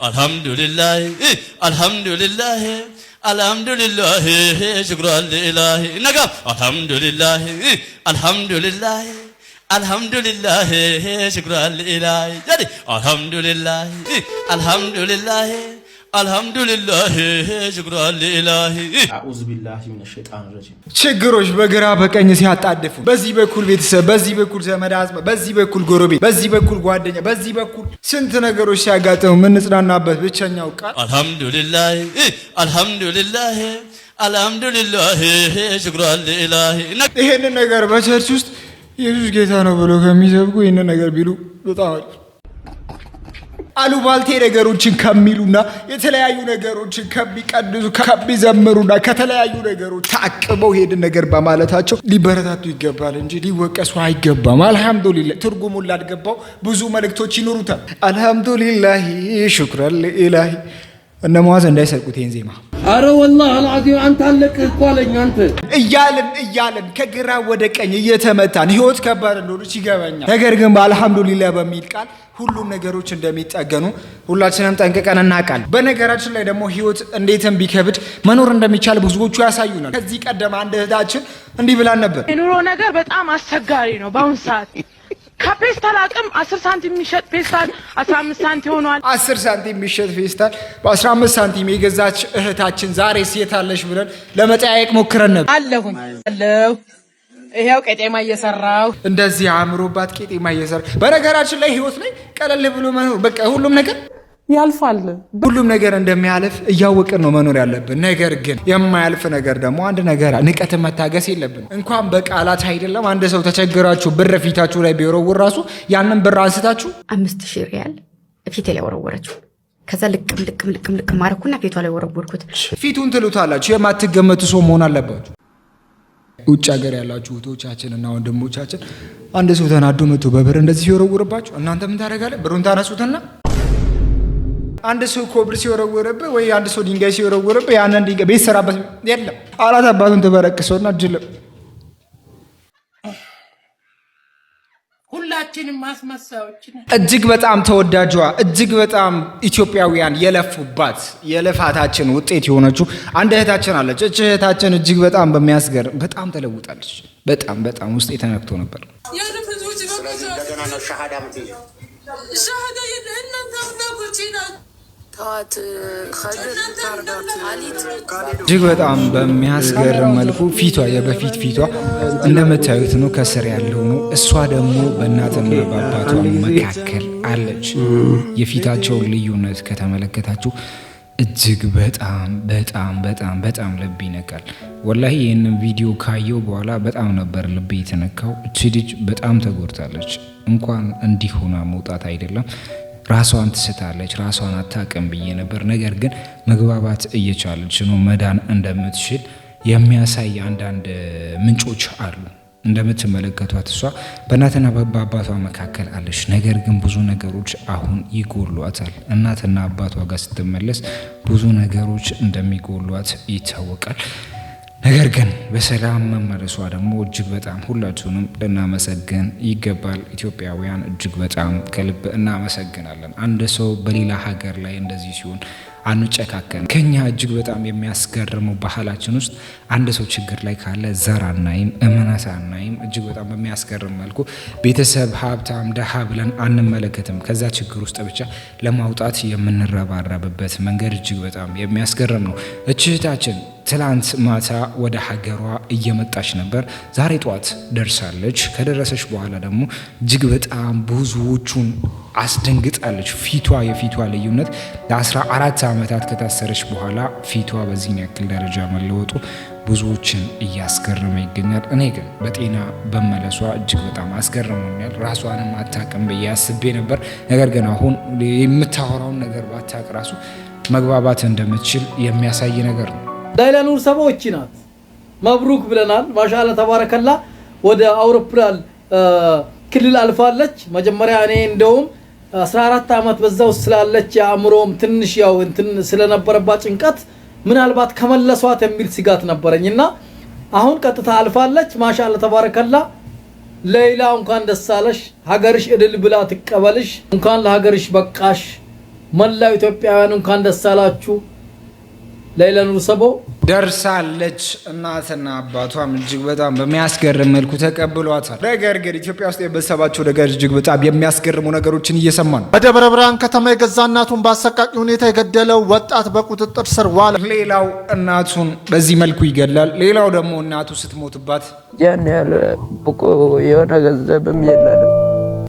አልহামዱሊላህ አልহামዱሊላህ አልহামዱሊላህ ሽክራን ሊላህ ነጋ አልহামዱሊላህ አልহামዱሊላህ አልহামዱሊላህ ሽክራን ሊላህ ጃዲ አልহামዱሊላህ አልহামዱሊላህ አልহামዱሊላህ ሽክራን ሊላህ አዑዙ ቢላሂ ሚነሽ ሸይጣን ረጂም። ችግሮች በግራ በቀኝ ሲያጣድፉ በዚህ በኩል ቤተሰብ፣ በዚህ በኩል ዘመድ አዝማድ፣ በዚህ በኩል ጎረቤት፣ በዚህ በኩል ጓደኛ፣ በዚህ በኩል ስንት ነገሮች ሲያጋጥሙ የምንጽናናበት ብቸኛው ቃል አልহামዱሊላህ አልহামዱሊላህ አልহামዱሊላህ ሽክራን ሊላህ። ይሄንን ነገር በቸርች ውስጥ ኢየሱስ ጌታ ነው ብሎ ከሚሰብኩ ይሄንን ነገር ቢሉ በጣም አሉባልቴ ነገሮችን ከሚሉና የተለያዩ ነገሮችን ከሚቀድሱ ከሚዘምሩና ከተለያዩ ነገሮች ታቅበው ሄድን ነገር በማለታቸው ሊበረታቱ ይገባል እንጂ ሊወቀሱ አይገባም። አልহামዱሊላህ ትርጉሙን ላልገባው ብዙ መልእክቶች ይኖሩታል። አልহামዱሊላህ ሽክራን ሊላህ እነ ሙአዝ እንዳይሰርቁት ይሄን ዜማ አረ ወላሂ አልዓዚም አንተ አለቅ እኮ አለኝ። አንተ እያልን ከግራ ወደ ቀኝ እየተመታን ህይወት ከባድ እንደሆነች ይገባኛል። ነገር ግን በአልহামዱሊላህ በሚል ቃል ሁሉም ነገሮች እንደሚጠገኑ ሁላችንም ጠንቅቀን እናውቃለን። በነገራችን ላይ ደግሞ ህይወት እንዴትም ቢከብድ መኖር እንደሚቻል ብዙዎቹ ያሳዩናል። ከዚህ ቀደም አንድ እህታችን እንዲህ ብላን ነበር። የኑሮ ነገር በጣም አስቸጋሪ ነው በአሁን ሰዓት። ከፔስታል አቅም 10 ሳንቲም የሚሸጥ ፔስታል 15 ሳንቲም ሆኗል። 10 ሳንቲም የሚሸጥ ፔስታል በ15 ሳንቲም የገዛች እህታችን ዛሬ የት አለሽ ብለን ለመጠያየቅ ሞክረን ነበር። አለሁ ይሄው ቄጤማ እየሰራው እንደዚህ አምሮባት ቄጤማ እየሰራ። በነገራችን ላይ ህይወት ላይ ቀለል ብሎ መኖር በቃ ሁሉም ነገር ያልፋል። ሁሉም ነገር እንደሚያልፍ እያወቅን ነው መኖር ያለብን። ነገር ግን የማያልፍ ነገር ደግሞ አንድ ነገር ንቀት መታገስ የለብን። እንኳን በቃላት አይደለም አንድ ሰው ተቸግራችሁ ብር ፊታችሁ ላይ ቢወረውር ራሱ ያንን ብር አንስታችሁ 5000 ሪያል ፊቴ ላይ ወረወረችው። ከዛ ልቅም ማረኩና ፊቷ ላይ ወረወርኩት። ፊቱን ትሉታላችሁ። የማትገመቱ ሰው መሆን አለባችሁ። ውጭ ሀገር ያላችሁ እህቶቻችን እና ወንድሞቻችን አንድ ሰው ተናዶ መጥቶ በብር እንደዚህ ሲወረውርባችሁ እናንተ ምን ታደርጋለህ? ብሩን ታነሱትና አንድ ሰው ኮብር ሲወረወርብህ ወይ አንድ ሰው ድንጋይ ሲወረወርብህ ያንን ድንጋይ ቤት ሰራበት የለም አላት አባቱን ተበረክሰውና እጅልም ሁላችንም ማስመሳዮች ነን። እጅግ በጣም ተወዳጇ እጅግ በጣም ኢትዮጵያውያን የለፉባት የልፋታችን ውጤት የሆነችው አንድ እህታችን አለች። እህታችን እጅግ በጣም በሚያስገርም በጣም ተለውጣለች። በጣም ውስጥ የተነክቶ ነበር። እጅግ በጣም በሚያስገርም መልኩ ፊቷ የበፊት ፊቷ እንደምታዩት ነው፣ ከስር ያለው ነው። እሷ ደግሞ በእናትና በአባቷ መካከል አለች። የፊታቸውን ልዩነት ከተመለከታችሁ እጅግ በጣም ልብ ይነካል። ወላሂ ይህንን ቪዲዮ ካየው በኋላ በጣም ነበር ልብ የተነካው። እቺ ልጅ በጣም ተጎድታለች። እንኳን እንዲህ ሆና መውጣት አይደለም ራሷን ትስታለች፣ ራሷን አታውቅም ብዬ ነበር። ነገር ግን መግባባት እየቻለች ነው፣ መዳን እንደምትችል የሚያሳይ አንዳንድ ምንጮች አሉ። እንደምትመለከቷት እሷ በእናትና በአባቷ መካከል አለች። ነገር ግን ብዙ ነገሮች አሁን ይጎሏታል። እናትና አባቷ ጋር ስትመለስ ብዙ ነገሮች እንደሚጎሏት ይታወቃል። ነገር ግን በሰላም መመለሷ ደግሞ እጅግ በጣም ሁላችሁንም ልናመሰግን ይገባል። ኢትዮጵያውያን እጅግ በጣም ከልብ እናመሰግናለን። አንድ ሰው በሌላ ሀገር ላይ እንደዚህ ሲሆን አንጨካከን። ከኛ እጅግ በጣም የሚያስገርመው ባህላችን ውስጥ አንድ ሰው ችግር ላይ ካለ ዘር አናይም፣ እምነት አናይም። እጅግ በጣም በሚያስገርም መልኩ ቤተሰብ ሀብታም ደሃ ብለን አንመለከትም። ከዛ ችግር ውስጥ ብቻ ለማውጣት የምንረባረብበት መንገድ እጅግ በጣም የሚያስገርም ነው። እህታችን ትላንት ማታ ወደ ሀገሯ እየመጣች ነበር። ዛሬ ጧት ደርሳለች። ከደረሰች በኋላ ደግሞ እጅግ በጣም ብዙዎቹን አስደንግጣለች። የፊቷ ልዩነት ለ14 ዓመታት ከታሰረች በኋላ ፊቷ በዚህ ያክል ደረጃ መለወጡ ብዙዎችን እያስገረመ ይገኛል። እኔ ግን በጤና በመለሷ እጅግ በጣም አስገርሞኛል። ራሷንም አታውቅም ብዬ አስቤ ነበር። ነገር ግን አሁን የምታወራውን ነገር ባታውቅ ራሱ መግባባት እንደምትችል የሚያሳይ ነገር ነው። ላይላ ኑር ሰባዎች ናት። መብሩክ ብለናል። ማሻአላ ተባረከላ። ወደ አውሮፕላን ክልል አልፋለች። መጀመሪያ እኔ እንደውም 14 ዓመት በዛው ስላለች አእምሮም ትንሽ ያው እንትን ስለነበረባት ጭንቀት ምናልባት ከመለሷት የሚል ስጋት ነበረኝና አሁን ቀጥታ አልፋለች። ማሻአላ ተባረከላ። ሌላ እንኳን ደስ አለሽ፣ ሀገርሽ እድል ብላ ትቀበልሽ። እንኳን ለሀገርሽ በቃሽ መላው ኢትዮጵያውያን እንኳን ደስ አላችሁ። ለይለኑ ሰቦ ደርሳለች። እናትና አባቷም እጅግ በጣም በሚያስገርም መልኩ ተቀብሏታል። ነገር ግን ኢትዮጵያ ውስጥ የበሰባቸው ነገር እጅግ በጣም የሚያስገርሙ ነገሮችን እየሰማን ነው። በደብረ ብርሃን ከተማ የገዛ እናቱን በአሰቃቂ ሁኔታ የገደለው ወጣት በቁጥጥር ስር ዋለ። ሌላው እናቱን በዚህ መልኩ ይገላል። ሌላው ደግሞ እናቱ ስትሞትባት ያን ያለ ብቁ የሆነ ገንዘብም የለንም።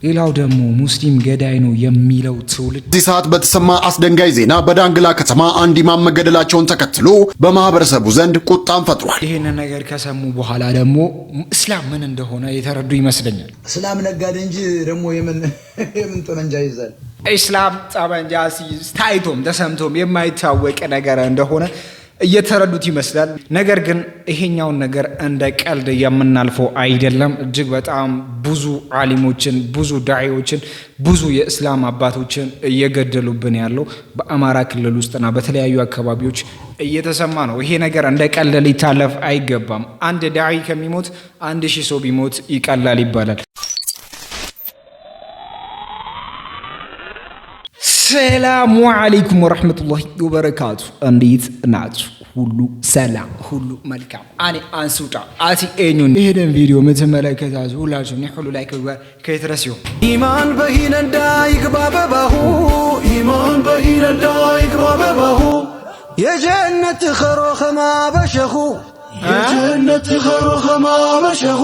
ሌላው ደግሞ ሙስሊም ገዳይ ነው የሚለው ትውልድ። እዚህ ሰዓት በተሰማ አስደንጋጭ ዜና በዳንግላ ከተማ አንድ ኢማም መገደላቸውን ተከትሎ በማህበረሰቡ ዘንድ ቁጣን ፈጥሯል። ይህን ነገር ከሰሙ በኋላ ደግሞ እስላም ምን እንደሆነ የተረዱ ይመስለኛል። እስላም ነጋዴ እንጂ ደግሞ የምን ጠመንጃ ይዛል? እስላም ጠመንጃ ሲይዝ ታይቶም ተሰምቶም የማይታወቅ ነገር እንደሆነ እየተረዱት ይመስላል። ነገር ግን ይሄኛውን ነገር እንደ ቀልድ የምናልፈው አይደለም። እጅግ በጣም ብዙ ዓሊሞችን፣ ብዙ ዳዒዎችን፣ ብዙ የእስላም አባቶችን እየገደሉብን ያለው በአማራ ክልል ውስጥና በተለያዩ አካባቢዎች እየተሰማ ነው። ይሄ ነገር እንደ ቀልድ ሊታለፍ አይገባም። አንድ ዳዒ ከሚሞት 1000 ሰው ቢሞት ይቀላል ይባላል። ሰላሙ አለይኩም ወራህመቱላሂ ወበረካቱ። እንዴት ናችሁ? ሁሉ ሰላም፣ ሁሉ መልካም። አኔ አንሱጣ አቲ ኤኙን ይሄን ቪዲዮ የምትመለከታችሁ ሁላችሁ ሁሉ ላይ ከይትረስ ይሁን ኢማን በሂነንዳ ይግባበባሁ ኢማን በሂነንዳ ይግባበባሁ የጀነት ኸሮኸማ በሸኹ የጀነት ኸሮኸማ በሸኹ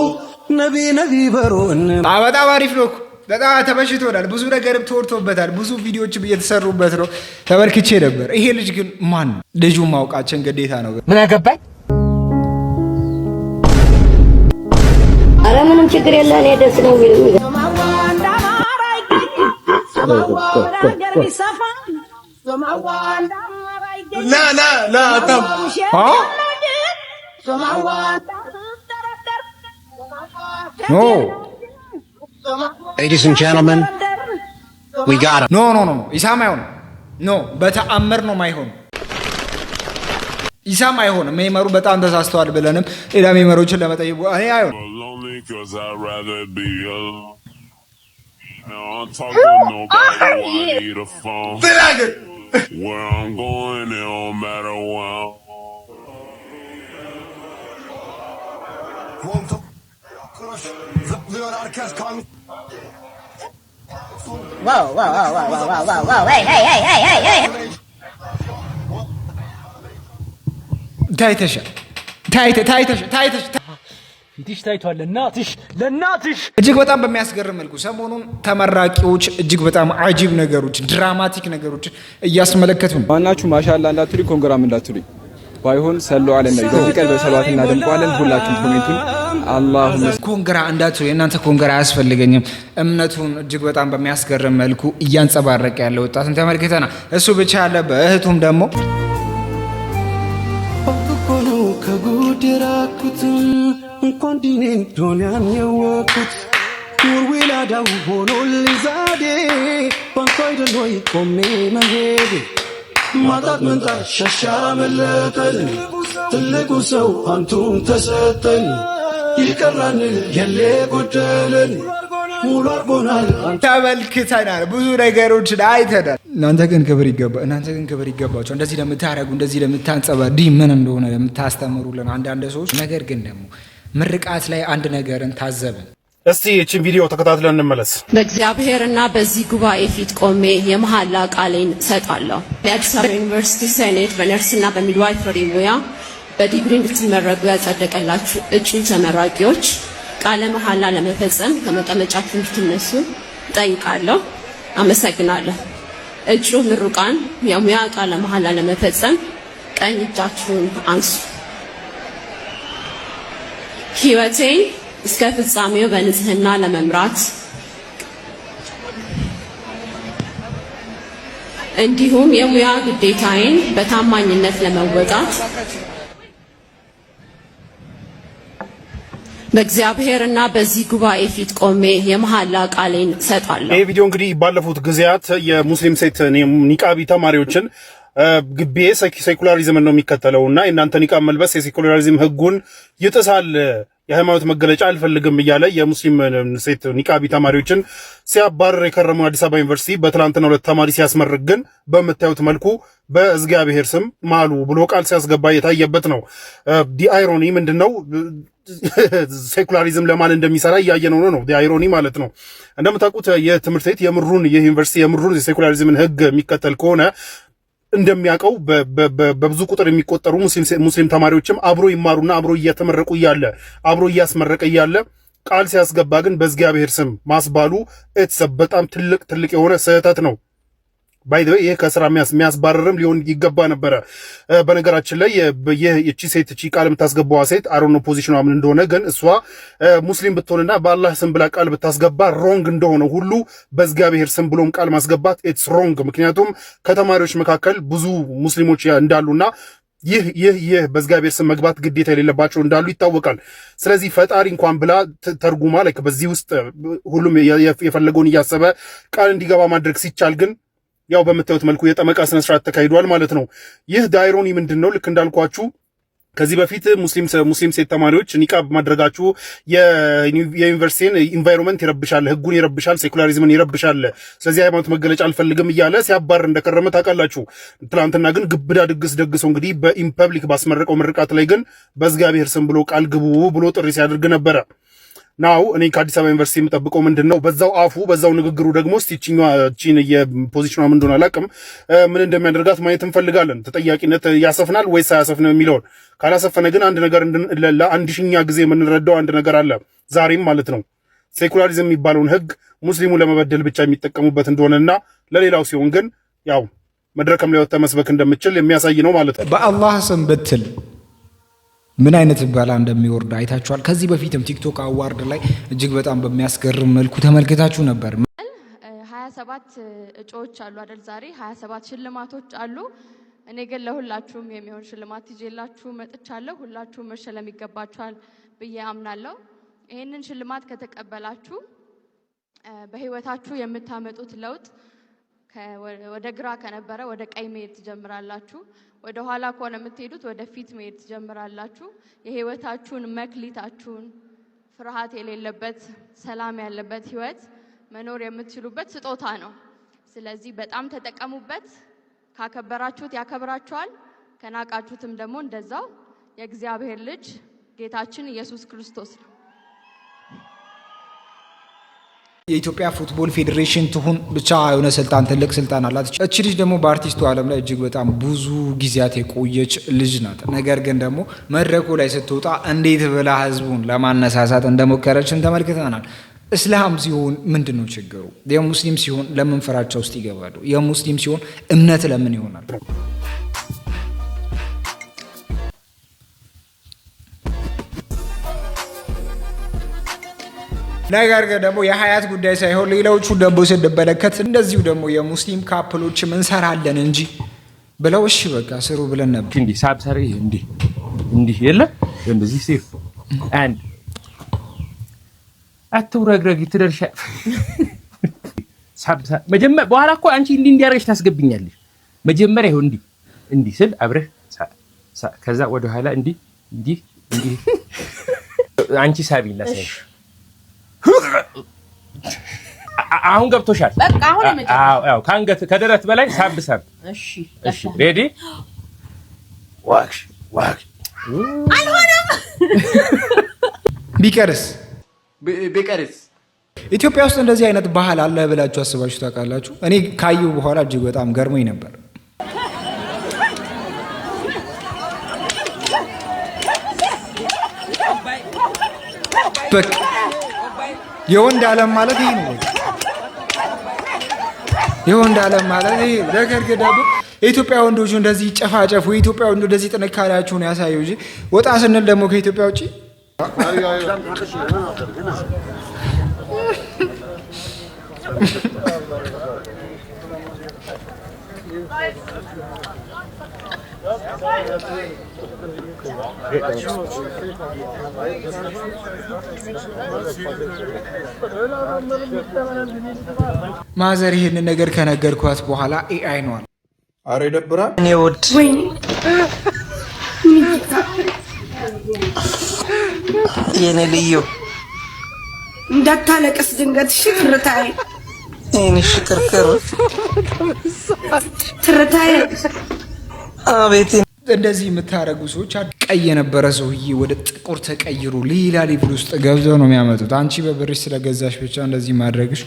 ነቢ በሩን በጣም አሪፍ ነው። በጣም ተበሽቶናል። ብዙ ነገርም ተወርቶበታል። ብዙ ቪዲዮዎችም እየተሰሩበት ነው። ተመልክቼ ነበር። ይሄ ልጅ ግን ማን ነው? ልጁን ማውቃችን ግዴታ ነው። ምን አገባኝ? አረ ምንም ችግር የለም። እኔ ደስ ነው የሚሉኝ ኖ Ladies and gentlemen, we got him. ኖ ኢሳም አይሆንም። ኖ በተአምር ነው ማይሆን። ኢሳም አይሆንም። ሜመሩ በጣም ተሳስተዋል ብለንም ሌላ ሜመሮችን ለመጠየቅ እኔ አይሆን ፊትሽ ታይቷል። ለናትሽ እጅግ በጣም በሚያስገርም መልኩ ሰሞኑን ተመራቂዎች እጅግ በጣም አጂብ ነገሮች፣ ድራማቲክ ነገሮች እያስመለከቱ ነው። ማናችሁ ማሻአላ እንዳትሉኝ ኮንግራም እንዳትሉኝ ባይሆን ሰለው አለ ነብይ በዚህ ቀን በሰላት እናደምቀዋለን። ሁላችሁም ኮሜንቱን አላሁመ ኮንግራ እንዳትሉ። የእናንተ ኮንግራ አያስፈልገኝም። እምነቱን እጅግ በጣም በሚያስገርም መልኩ እያንጸባረቀ ያለ ወጣትን ተመልክተና እሱ ብቻ ያለ በእህቱም ደግሞ ኦኮኑ ከጉድራኩት እንኳን ዲኔን ዶንያን የወኩት ኑርዊላዳው ሆኖ ልዛዴ ባንኳ አይደሎይ ቆሜ መሄዴ ማጣት መንጣት ሸሻ መለጠን ትልቁ ሰው አንቱን ተሰጠን ይቀራን የሌ ጎደለን ሙሉ አርጎናል ተመልክተናል። ብዙ ነገሮችን አይተናል። እናንተ ግን ክብር ይገባቸው። እንደዚህ ለምታረጉ እንደዚህ ለምታንጸባ ምን እንደሆነ ለምታስተምሩልን አንዳንድ ሰዎች። ነገር ግን ደግሞ ምርቃት ላይ አንድ ነገርን ታዘብን። እስቲ እቺን ቪዲዮ ተከታትለን እንመለስ። በእግዚአብሔርና በዚህ ጉባኤ ፊት ቆሜ የመሐላ ቃሌን እሰጣለሁ። የአዲስ አበባ ዩኒቨርሲቲ ሴኔት በነርስና በሚድዋይፈሪ ሙያ በዲግሪ እንድትመረቁ ያጸደቀላችሁ እጩ ተመራቂዎች ቃለ መሐላ ለመፈጸም ከመቀመጫችሁ እንድትነሱ እጠይቃለሁ። አመሰግናለሁ። እጩ ምሩቃን የሙያ ቃለ መሐላ ለመፈጸም ቀኝ እጃችሁን አንሱ። ሕይወቴን እስከ ፍጻሜው በንጽህና ለመምራት እንዲሁም የሙያ ግዴታዬን በታማኝነት ለመወጣት በእግዚአብሔርና በዚህ ጉባኤ ፊት ቆሜ የመሐላ ቃሌን እሰጣለሁ። ይህ ቪዲዮ እንግዲህ ባለፉት ጊዜያት የሙስሊም ሴት ኒቃቢ ተማሪዎችን ግቤ ሴኩላሪዝም ነው የሚከተለውና እናንተ ኒቃብ መልበስ የሴኩላሪዝም ህጉን ይጥሳል፣ የሃይማኖት መገለጫ አልፈልግም እያለ የሙስሊም ሴት ኒቃቢ ተማሪዎችን ሲያባረር የከረመው አዲስ አበባ ዩኒቨርሲቲ በትላንትናው ዕለት ተማሪ ሲያስመርቅ ግን በምታዩት መልኩ በእግዚአብሔር ስም ማሉ ብሎ ቃል ሲያስገባ የታየበት ነው። ዲ አይሮኒ ምንድነው? ሴኩላሪዝም ለማን እንደሚሰራ እያየነው ነው። ዲ አይሮኒ ማለት ነው። እንደምታውቁት የትምህርት ቤት የዩኒቨርሲቲ የምሩን የሴኩላሪዝምን ህግ የሚከተል ከሆነ እንደሚያውቀው በብዙ ቁጥር የሚቆጠሩ ሙስሊም ተማሪዎችም አብሮ ይማሩና አብሮ እየተመረቁ እያለ አብሮ እያስመረቀ እያለ ቃል ሲያስገባ ግን በእግዚአብሔር ስም ማስባሉ በጣም ትልቅ የሆነ ስህተት ነው። ባይ ዘ ወይ ይሄ ከስራ የሚያስባረርም ሊሆን ይገባ ነበረ። በነገራችን ላይ እቺ ሴት እቺ ቃል የምታስገባዋ ሴት አሮን ፖዚሽኗ ምን እንደሆነ ግን እሷ ሙስሊም ብትሆንና በአላህ ስም ብላ ቃል ብታስገባ ሮንግ እንደሆነ ሁሉ በእግዚአብሔር ስም ብሎም ቃል ማስገባት ኢትስ ሮንግ። ምክንያቱም ከተማሪዎች መካከል ብዙ ሙስሊሞች እንዳሉና ይህ በእግዚአብሔር ስም መግባት ግዴታ የሌለባቸው እንዳሉ ይታወቃል። ስለዚህ ፈጣሪ እንኳን ብላ ተርጉማ ላይክ በዚህ ውስጥ ሁሉም የፈለገውን እያሰበ ቃል እንዲገባ ማድረግ ሲቻል ግን ያው በምታዩት መልኩ የጠመቃ ስነ ስርዓት ተካሂዷል ማለት ነው። ይህ ዳይሮኒ ምንድነው? ልክ እንዳልኳችሁ ከዚህ በፊት ሙስሊም ሴት ተማሪዎች ኒቃብ ማድረጋችሁ የዩኒቨርሲቲን ኢንቫይሮንመንት ይረብሻል፣ ህጉን ይረብሻል፣ ሴኩላሪዝምን ይረብሻል፣ ስለዚህ ሃይማኖት መገለጫ አልፈልግም እያለ ሲያባር እንደከረመ ታውቃላችሁ። ትላንትና ግን ግብዳ ድግስ ደግሶ እንግዲህ በኢምፐብሊክ ባስመረቀው ምርቃት ላይ ግን በእግዚአብሔር ስም ብሎ ቃል ግቡ ብሎ ጥሪ ሲያደርግ ነበረ። ናው እኔ ከአዲስ አበባ ዩኒቨርሲቲ የምጠብቀው ምንድነው? በዛው አፉ በዛው ንግግሩ ደግሞ እቺን የፖዚሽኗ ምን እንደሆነ አላውቅም፣ ምን እንደሚያደርጋት ማየት እንፈልጋለን። ተጠያቂነት ያሰፍናል ወይስ አያሰፍንም የሚለውን ካላሰፈነ ግን አንድ ነገር ለአንድ ሺኛ ጊዜ የምንረዳው አንድ ነገር አለ ዛሬም ማለት ነው። ሴኩላሪዝም የሚባለውን ህግ ሙስሊሙ ለመበደል ብቻ የሚጠቀሙበት እንደሆነና ለሌላው ሲሆን ግን ያው መድረክም ላይ ወጥተህ መስበክ እንደምችል የሚያሳይ ነው ማለት ነው። በአላህ ስም ብትል ምን አይነት ባላ እንደሚወርድ አይታችኋል። ከዚህ በፊትም ቲክቶክ አዋርድ ላይ እጅግ በጣም በሚያስገርም መልኩ ተመልክታችሁ ነበር። 27 እጩዎች አሉ አይደል? ዛሬ 27 ሽልማቶች አሉ። እኔ ግን ለሁላችሁም የሚሆን ሽልማት ይዤላችሁ መጥቻለሁ። ሁላችሁም መሸለም ይገባችኋል ብዬ አምናለሁ። ይሄንን ሽልማት ከተቀበላችሁ በህይወታችሁ የምታመጡት ለውጥ ወደ ግራ ከነበረ ወደ ቀኝ መሄድ ትጀምራላችሁ። ወደ ኋላ ከሆነ የምትሄዱት ወደ ፊት መሄድ ትጀምራላችሁ። የህይወታችሁን መክሊታችሁን ፍርሃት የሌለበት ሰላም ያለበት ህይወት መኖር የምትችሉበት ስጦታ ነው። ስለዚህ በጣም ተጠቀሙበት። ካከበራችሁት ያከብራችኋል፣ ከናቃችሁትም ደግሞ እንደዛው። የእግዚአብሔር ልጅ ጌታችን ኢየሱስ ክርስቶስ ነው። የኢትዮጵያ ፉትቦል ፌዴሬሽን ትሁን ብቻ የሆነ ስልጣን ትልቅ ስልጣን አላት። እቺ ልጅ ደግሞ በአርቲስቱ ዓለም ላይ እጅግ በጣም ብዙ ጊዜያት የቆየች ልጅ ናት። ነገር ግን ደግሞ መድረኩ ላይ ስትወጣ እንዴት ብላ ህዝቡን ለማነሳሳት እንደሞከረችን ተመልክተናል። እስላም ሲሆን ምንድነው ችግሩ? የሙስሊም ሲሆን ለምን ፍራቻ ውስጥ ይገባሉ? የሙስሊም ሲሆን እምነት ለምን ይሆናል? ነገር ግን ደግሞ የሀያት ጉዳይ ሳይሆን ሌሎቹ ደግሞ ስንመለከት እንደዚሁ ደግሞ የሙስሊም ካፕሎችም እንሰራለን እንጂ ብለው እሺ በቃ ስሩ ብለን ነበር። እንዲህ ሳብሰሪ እንዲህ የለ እንደዚህ ሲፍ አንድ አትውረግረግ ትደርሻ ሳብሳ መጀመሪያ በኋላ እኮ አንቺ እንዲያረግሽ ታስገብኛለሽ። መጀመሪያ ይሁን እንዲህ ስል አብረህ ከዛ ወደ ኋላ እንዲህ አንቺ ሳቢና ሳይ አሁን ገብቶሻል። በቃ አሁን አዎ ካንገት ከደረት በላይ ሳብ እሺ ሬዲ ዋክሽ አልሆነም። ቢቀርስ ኢትዮጵያ ውስጥ እንደዚህ አይነት ባህል አለ ብላችሁ አስባችሁ ታውቃላችሁ? እኔ ካየሁ በኋላ እጅግ በጣም ገርሞኝ ነበር። በቃ የወንድ ዓለም ማለት ይሄ ነው። የወንድ ዓለም ማለት ይሄ ነገር ገዳቡ የኢትዮጵያ ወንዶች እንደዚህ ጨፋጨፉ፣ የኢትዮጵያ ወንዶች እንደዚህ ጥንካሬያቸውን ያሳዩ እንጂ ወጣ ስንል ደግሞ ከኢትዮጵያ ውጪ ማዘር ይሄንን ነገር ከነገርኳት በኋላ ኤአይ ነው አረ ይደብራል። እኔ ወድ የኔ ልዩ እንዳታለቅስ ድንገት ሽክርታይ እኔ ሽክርክር ትርታይ አቤት እንደዚህ የምታረጉ ሰዎች ቀይ የነበረ ሰውዬ ወደ ጥቁር ተቀይሮ ሌላ ሌቭል ውስጥ ገብተው ነው የሚያመጡት። አንቺ በብርሽ ስለገዛሽ ብቻ እንደዚህ ማድረግሽ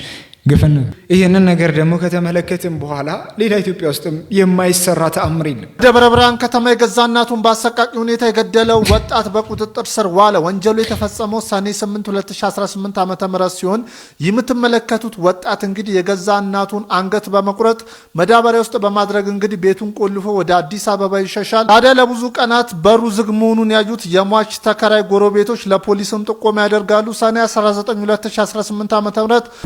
ግፍን። ይህንን ነገር ደግሞ ከተመለከትን በኋላ ሌላ ኢትዮጵያ ውስጥም የማይሰራ ተአምር የለም። ደብረ ብርሃን ከተማ የገዛ እናቱን በአሰቃቂ ሁኔታ የገደለው ወጣት በቁጥጥር ስር ዋለ። ወንጀሉ የተፈጸመው ሰኔ 8 2018 ዓ.ም ሲሆን የምትመለከቱት ወጣት እንግዲህ የገዛ እናቱን አንገት በመቁረጥ መዳበሪያ ውስጥ በማድረግ እንግዲህ ቤቱን ቆልፎ ወደ አዲስ አበባ ይሸሻል። ታዲያ ለብዙ ቀናት በሩ ዝግ መሆኑን ያዩት የሟች ተከራይ ጎረቤቶች ለፖሊስም ጥቆማ ያደርጋሉ። ሰኔ 19 2018 ዓ.ም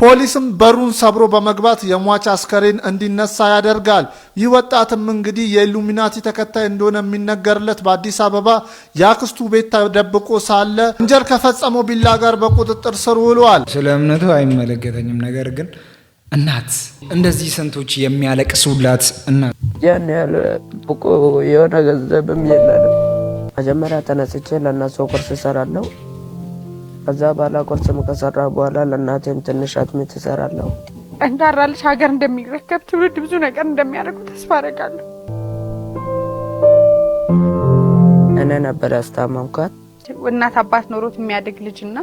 ፖሊስም በሩን ሰብሮ በመግባት የሟች አስከሬን እንዲነሳ ያደርጋል። ይህ ወጣትም እንግዲህ የኢሉሚናቲ ተከታይ እንደሆነ የሚነገርለት በአዲስ አበባ የአክስቱ ቤት ተደብቆ ሳለ ወንጀል ከፈጸመው ቢላ ጋር በቁጥጥር ስር ውሏል። ስለ እምነቱ አይመለከተኝም፣ ነገር ግን እናት እንደዚህ ስንቶች የሚያለቅሱላት እናት ያን ያለ ብቁ የሆነ ገንዘብም የለንም። መጀመሪያ ተነስቼ ለእናቴ ቁርስ እሰራለሁ። ከዛ ባላ ቁርስም ከሰራ በኋላ ለእናቴም ትንሽ አጥሚት እሰራለሁ። እንዳራልሽ ሀገር እንደሚረከብ ትውልድ ብዙ ነገር እንደሚያደርጉ ተስፋ አደርጋለሁ። እኔ ነበር ያስታመምኳት። እናት አባት ኖሮት የሚያድግ ልጅና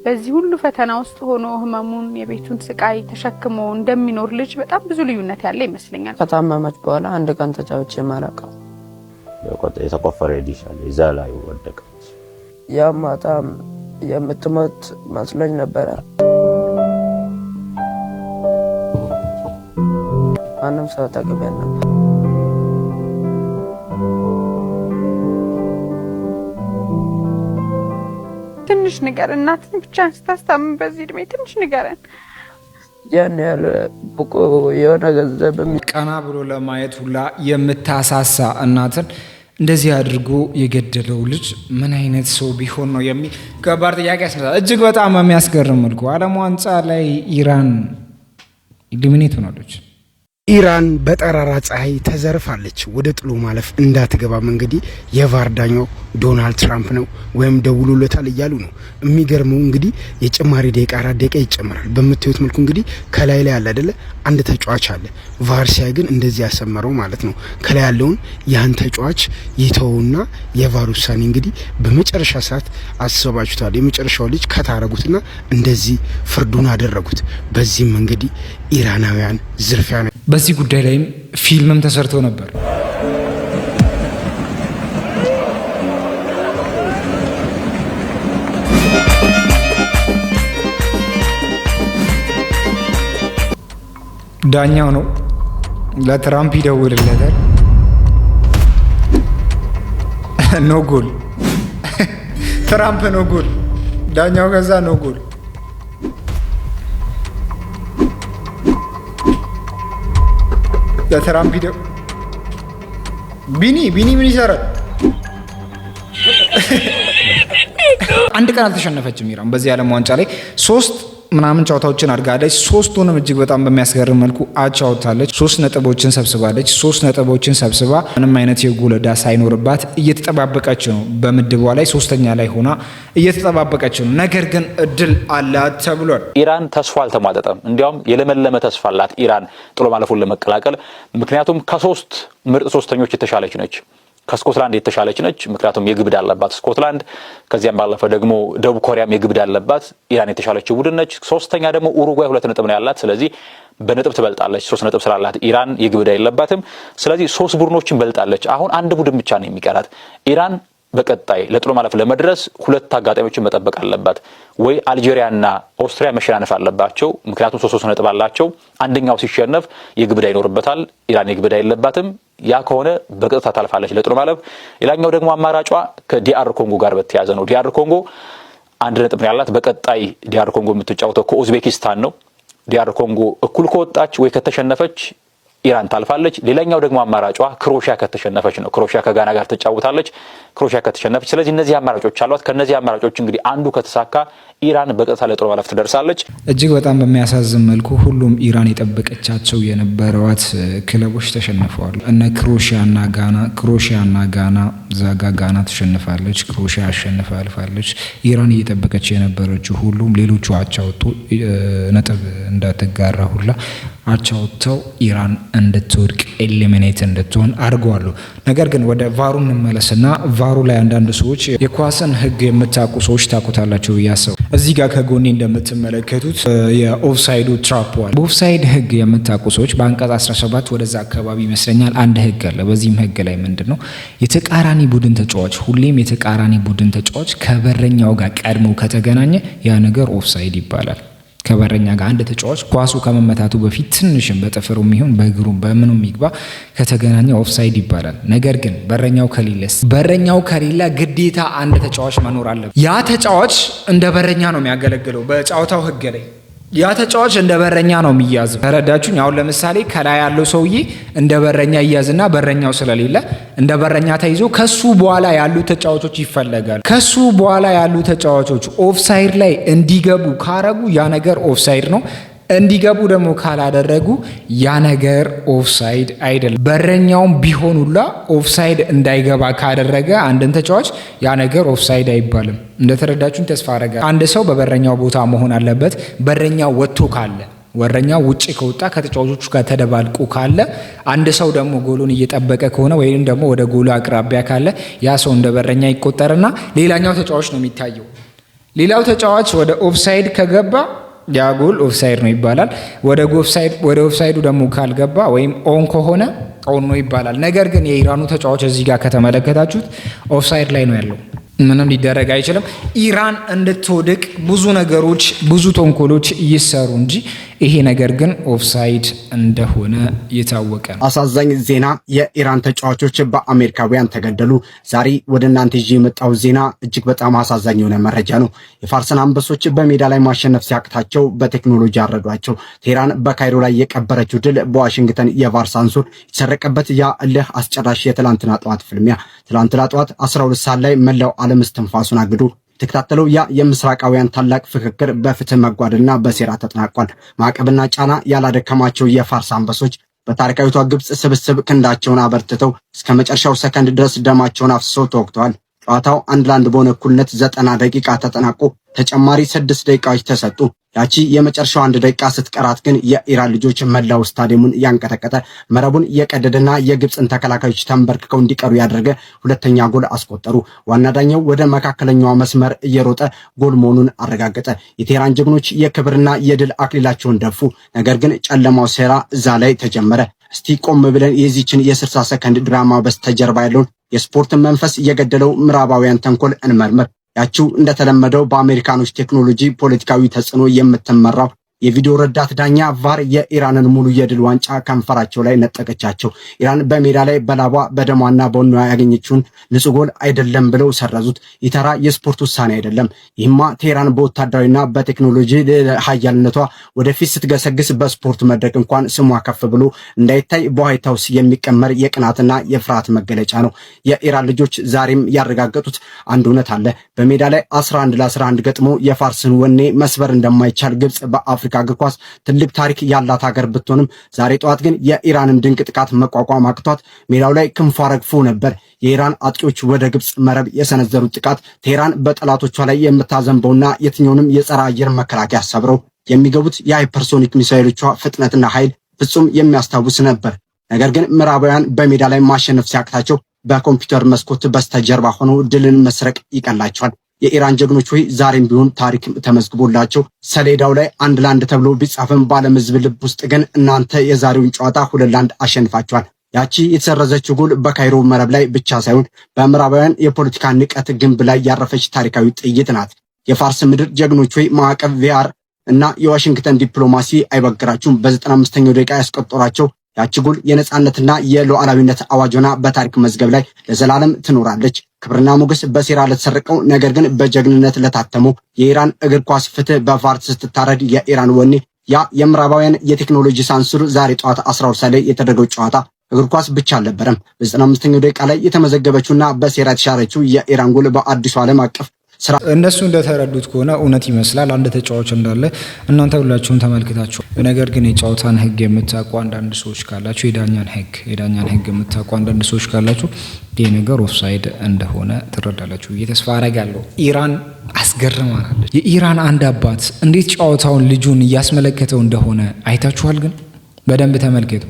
በዚህ ሁሉ ፈተና ውስጥ ሆኖ ህመሙን የቤቱን ስቃይ ተሸክሞ እንደሚኖር ልጅ በጣም ብዙ ልዩነት ያለ ይመስለኛል። ከታመመች በኋላ አንድ ቀን ተጫውቼ ማለቀው የተቆፈረ ዲሻል እዛ ላይ ወደቀች። ያ ማታም የምትሞት መስሎኝ ነበረ። ማንም ሰው ተቀበል ነበር። ትንሽ ነገር እናትን ብቻ ስታስታምም በዚህ እድሜ ትንሽ ንገረን። ያን ያለ ብቁ የሆነ ገንዘብም ቀና ብሎ ለማየት ሁላ የምታሳሳ እናትን እንደዚህ አድርጎ የገደለው ልጅ ምን አይነት ሰው ቢሆን ነው የሚል ከባድ ጥያቄ ያስነሳል። እጅግ በጣም የሚያስገርም መልኩ ዓለም ዋንጫ ላይ ኢራን ኢሊሚኔት ሆናለች። ኢራን በጠራራ ፀሐይ ተዘርፋለች። ወደ ጥሎ ማለፍ እንዳትገባም እንግዲህ የቫር ዳኛው ዶናልድ ትራምፕ ነው ወይም ደውሎለታል እያሉ ነው። የሚገርመው እንግዲህ የጭማሪ ደቂቃ 4 ደቂቃ ይጨምራል። በምታዩት መልኩ እንግዲህ ከላይ ላይ አለ አይደለ አንድ ተጫዋች አለ። ቫር ሲያይ ግን እንደዚህ ያሰመረው ማለት ነው። ከላይ ያለውን ያን ተጫዋች ይተውና የቫር ውሳኔ እንግዲህ በመጨረሻ ሰዓት አስባችሁታል። የመጨረሻው ልጅ ከታረጉትና እንደዚህ ፍርዱን አደረጉት። በዚህም እንግዲህ ኢራናውያን ዝርፊያ ነው። በዚህ ጉዳይ ላይም ፊልምም ተሰርቶ ነበር። ዳኛው ነው ለትራምፕ ይደውልለታል። ኖ ጎል ትራምፕ ኖ ጎል ዳኛው ከዛ ኖ ጎል ለትራምፕ ይደው ቢኒ ምን ይሰራል? አንድ ቀን አልተሸነፈችም ኢራን በዚህ ዓለም ዋንጫ ላይ 3 ምናምን ጨዋታዎችን አድርጋለች። 3ቱንም እጅግ በጣም በሚያስገርም መልኩ አቻ ወጥታለች። 3 ነጥቦችን ሰብስባለች። 3 ነጥቦችን ሰብስባ ምንም አይነት የጎል ዕዳ ሳይኖርባት እየተጠባበቀች ነው። በምድቧ ላይ 3ኛ ላይ ሆና እየተጠባበቀች ነው። ነገር ግን እድል አላት ተብሏል። ኢራን ተስፋ አልተሟጠጠም። እንዲያውም የለመለመ ተስፋ አላት ኢራን ጥሎ ማለፉን ለመቀላቀል። ምክንያቱም ከ3 ምርጥ ሶስተኞች የተሻለች ነች። ከስኮትላንድ የተሻለች ነች። ምክንያቱም የግብድ አለባት ስኮትላንድ። ከዚያም ባለፈ ደግሞ ደቡብ ኮሪያም የግብድ አለባት። ኢራን የተሻለች ቡድን ነች። ሶስተኛ ደግሞ ኡሩጓይ 2 ነጥብ ነው ያላት። ስለዚህ በነጥብ ትበልጣለች። 3 ነጥብ ስላላት ኢራን የግብድ አይለባትም። ስለዚህ 3 ቡድኖችን በልጣለች። አሁን አንድ ቡድን ብቻ ነው የሚቀራት። ኢራን በቀጣይ ለጥሎ ማለፍ ለመድረስ 2 አጋጣሚዎችን መጠበቅ አለባት። ወይ አልጄሪያና ኦስትሪያ መሸናነፍ አለባቸው። ምክንያቱም 3 ነጥብ አላቸው። አንደኛው ሲሸነፍ የግብድ አይኖርበታል። ኢራን የግብድ አይለባትም። ያ ከሆነ በቀጥታ ታልፋለች ለጥሎ ማለፍ። ሌላኛው ደግሞ አማራጯ ከዲአር ኮንጎ ጋር በተያያዘ ነው። ዲአር ኮንጎ 1 ነጥብ ነው ያላት። በቀጣይ ዲአር ኮንጎ የምትጫወተው ከኡዝቤኪስታን ነው። ዲአር ኮንጎ እኩል ከወጣች ወይ ከተሸነፈች ኢራን ታልፋለች። ሌላኛው ደግሞ አማራጯ ክሮሺያ ከተሸነፈች ነው። ክሮሺያ ከጋና ጋር ትጫወታለች። ክሮሺያ ከተሸነፈች፣ ስለዚህ እነዚህ አማራጮች አሏት። ከነዚህ አማራጮች እንግዲህ አንዱ ከተሳካ ኢራን በቀጥታ ለጥሎ ማለፍ ትደርሳለች። እጅግ በጣም በሚያሳዝን መልኩ ሁሉም ኢራን የጠበቀቻቸው የነበረዋት ክለቦች ተሸንፈዋል። እነ ክሮሺያና ጋና ዛጋ ጋና ተሸንፋለች፣ ክሮሺያ አሸንፋ አልፋለች። ኢራን እየጠበቀች የነበረችው ሁሉም ሌሎቹ አቻ ወጡ ነጥብ እንዳትጋራ ሁላ አቻ ወጥተው ኢራን እንድትወድቅ ኤሊሚኔት እንድትሆን አድርገዋል። ነገር ግን ወደ ቫሩ እንመለስና ቫሩ ላይ አንዳንድ ሰዎች የኳስን ህግ የምታውቁ ሰዎች ታውቁታላችሁ ያሰው እዚህ ጋር ከጎኔ እንደምትመለከቱት የኦፍሳይዱ ትራፕ ዋል በኦፍሳይድ ህግ የምታውቁ ሰዎች በአንቀጽ 17 ወደዛ አካባቢ ይመስለኛል አንድ ህግ አለ። በዚህም ህግ ላይ ምንድነው የተቃራኒ ቡድን ተጫዋች ሁሌም የተቃራኒ ቡድን ተጫዋች ከበረኛው ጋር ቀድሞ ከተገናኘ ያ ነገር ኦፍሳይድ ይባላል። ከበረኛ ጋር አንድ ተጫዋች ኳሱ ከመመታቱ በፊት ትንሽም በጥፍሩም ይሁን በእግሩም በምኑም ይግባ ከተገናኘ ኦፍሳይድ ይባላል። ነገር ግን በረኛው ከሌለ ግዴታ አንድ ተጫዋች መኖር አለበት። ያ ተጫዋች እንደ በረኛ ነው የሚያገለግለው በጨዋታው ህግ ላይ ያ ተጫዋች እንደ በረኛ ነው የሚያዘው። ተረዳችሁኝ? አሁን ለምሳሌ ከላይ ያለው ሰውዬ እንደ በረኛ ይያዝና በረኛው ስለሌለ እንደ በረኛ ተይዞ ከሱ በኋላ ያሉ ተጫዋቾች ይፈለጋሉ። ከሱ በኋላ ያሉ ተጫዋቾች ኦፍሳይድ ላይ እንዲገቡ ካረጉ ያ ነገር ኦፍሳይድ ነው። እንዲገቡ ደግሞ ካላደረጉ ያ ነገር ኦፍሳይድ አይደለም። በረኛውም ቢሆኑላ ኦፍሳይድ እንዳይገባ ካደረገ አንድን ተጫዋች ያ ነገር ኦፍሳይድ አይባልም። እንደተረዳችሁን ተስፋ አረጋ። አንድ ሰው በበረኛው ቦታ መሆን አለበት። በረኛው ወጥቶ ካለ ወረኛው ውጪ ከወጣ ከተጫዋቾቹ ጋር ተደባልቆ ካለ አንድ ሰው ደግሞ ጎሉን እየጠበቀ ከሆነ ወይንም ደግሞ ወደ ጎሉ አቅራቢያ ካለ ያ ሰው እንደ በረኛ ይቆጠርና ሌላኛው ተጫዋች ነው የሚታየው። ሌላው ተጫዋች ወደ ኦፍሳይድ ከገባ ያ ጎል ኦፍሳይድ ነው ይባላል። ወደ ኦፍሳይዱ ደግሞ ካልገባ ወይም ኦን ከሆነ ኦን ነው ይባላል። ነገር ግን የኢራኑ ተጫዋች እዚህ ጋር ከተመለከታችሁት ኦፍሳይድ ላይ ነው ያለው። ምንም ሊደረግ አይችልም። ኢራን እንድትወድቅ ብዙ ነገሮች ብዙ ተንኮሎች ይሰሩ እንጂ ይሄ ነገር ግን ኦፍሳይድ እንደሆነ የታወቀ ነው። አሳዛኝ ዜና የኢራን ተጫዋቾች በአሜሪካውያን ተገደሉ። ዛሬ ወደ እናንተ ይዤ የመጣው ዜና እጅግ በጣም አሳዛኝ የሆነ መረጃ ነው። የፋርስን አንበሶች በሜዳ ላይ ማሸነፍ ሲያቅታቸው በቴክኖሎጂ አረዷቸው። ቴህራን በካይሮ ላይ የቀበረችው ድል በዋሽንግተን የቫርስ አንሱር የተሰረቀበት ያ እልህ አስጨራሽ የትላንትና ጠዋት ፍልሚያ ትላንትና ጠዋት 12 ሰዓት ላይ መላው ዓለም እስትንፋሱን አግዶ የተከታተለው ያ የምስራቃውያን ታላቅ ፍክክር በፍትህ መጓደልና በሴራ ተጠናቋል። ማዕቀብና ጫና ያላደከማቸው የፋርስ አንበሶች በታሪካዊቷ ግብጽ ስብስብ ክንዳቸውን አበርትተው እስከ መጨረሻው ሰከንድ ድረስ ደማቸውን አፍስሰው ተወግተዋል። ጨዋታው 1-1 በሆነ እኩልነት 90 ደቂቃ ተጠናቆ ተጨማሪ 6 ደቂቃዎች ተሰጡ። ያቺ የመጨረሻው 1 ደቂቃ ስትቀራት ግን የኢራን ልጆች መላው ስታዲየሙን ያንቀጠቀጠ መረቡን የቀደደና የግብጽን ተከላካዮች ተንበርክከው እንዲቀሩ ያደረገ ሁለተኛ ጎል አስቆጠሩ። ዋና ዳኛው ወደ መካከለኛው መስመር እየሮጠ ጎል መሆኑን አረጋገጠ። የቴህራን ጀግኖች የክብርና የድል አክሊላቸውን ደፉ። ነገር ግን ጨለማው ሴራ እዛ ላይ ተጀመረ። እስቲ ቆም ብለን የዚችን የ60 ሰከንድ ድራማ በስተጀርባ ያለውን የስፖርትን መንፈስ የገደለው ምዕራባውያን ተንኮል እንመርምር። ያቺው እንደተለመደው በአሜሪካኖች ቴክኖሎጂ ፖለቲካዊ ተጽዕኖ የምትመራው የቪዲዮ ረዳት ዳኛ ቫር የኢራንን ሙሉ የድል ዋንጫ ከንፈራቸው ላይ ነጠቀቻቸው። ኢራን በሜዳ ላይ በላቧ በደሟና በወኗ ያገኘችውን ንጹህ ጎል አይደለም ብለው ሰረዙት። ይተራ የስፖርት ውሳኔ አይደለም። ይህማ ቴህራን በወታደራዊና በቴክኖሎጂ ኃያልነቷ ወደፊት ስትገሰግስ በስፖርት መድረክ እንኳን ስሟ ከፍ ብሎ እንዳይታይ በዋይት ሃውስ የሚቀመር የቅናትና የፍርሃት መገለጫ ነው። የኢራን ልጆች ዛሬም ያረጋገጡት አንድ እውነት አለ። በሜዳ ላይ 11-11 ገጥሞ የፋርስን ወኔ መስበር እንደማይቻል ግብጽ በአፍሪካ እግር ኳስ ትልቅ ታሪክ ያላት ሀገር ብትሆንም ዛሬ ጠዋት ግን የኢራንን ድንቅ ጥቃት መቋቋም አቅቷት ሜዳው ላይ ክንፏ ረግፎ ነበር። የኢራን አጥቂዎች ወደ ግብጽ መረብ የሰነዘሩት ጥቃት ቴህራን በጠላቶቿ ላይ የምታዘንበውና የትኛውንም የጸረ አየር መከላከያ ሰብረው የሚገቡት የሃይፐርሶኒክ ሚሳይሎቿ ፍጥነትና ኃይል ፍጹም የሚያስታውስ ነበር። ነገር ግን ምዕራባውያን በሜዳ ላይ ማሸነፍ ሲያቅታቸው በኮምፒውተር መስኮት በስተጀርባ ሆነው ድልን መስረቅ ይቀላቸዋል። የኢራን ጀግኖች ሆይ ዛሬም ቢሆን ታሪክ ተመዝግቦላቸው ሰሌዳው ላይ 1-1 ተብሎ ቢጻፍም በዓለም ሕዝብ ልብ ውስጥ ግን እናንተ የዛሬውን ጨዋታ 2-1 አሸንፋቸዋል። ያቺ የተሰረዘችው ጎል በካይሮ መረብ ላይ ብቻ ሳይሆን በምዕራባውያን የፖለቲካ ንቀት ግንብ ላይ ያረፈች ታሪካዊ ጥይት ናት። የፋርስ ምድር ጀግኖች ሆይ ማዕቀብ፣ ቪአር እና የዋሽንግተን ዲፕሎማሲ አይበግራችሁም። በ95ኛው ደቂቃ ያስቆጠሯቸው ያቺ ጎል የነጻነትና የሉዓላዊነት አዋጅና በታሪክ መዝገብ ላይ ለዘላለም ትኖራለች። ክብርና ሞገስ በሴራ ለተሰረቀው ነገር ግን በጀግንነት ለታተመው የኢራን እግር ኳስ ፍትህ በፋርስ ስትታረድ የኢራን ወኔ ያ የምዕራባውያን የቴክኖሎጂ ሳንሱር ዛሬ ጠዋት 12 ሰዓት ላይ የተደረገው ጨዋታ እግር ኳስ ብቻ አልነበረም። በ95ኛው ደቂቃ ላይ የተመዘገበችውና በሴራ የተሻረችው የኢራን ጎል በአዲሱ ዓለም አቀፍ እነሱ እንደተረዱት ከሆነ እውነት ይመስላል አንድ ተጫዋች እንዳለ እናንተ ሁላችሁም ተመልክታችሁ። ነገር ግን የጨዋታን ህግ የምታውቁ አንዳንድ ሰዎች ካላችሁ የዳኛን ህግ የምታውቁ አንዳንድ ሰዎች ካላችሁ ይህ ነገር ኦፍሳይድ እንደሆነ ትረዳላችሁ ብዬ ተስፋ አረጋለሁ። ኢራን አስገርማናለች። የኢራን አንድ አባት እንዴት ጨዋታውን ልጁን እያስመለከተው እንደሆነ አይታችኋል? ግን በደንብ ተመልከቱ።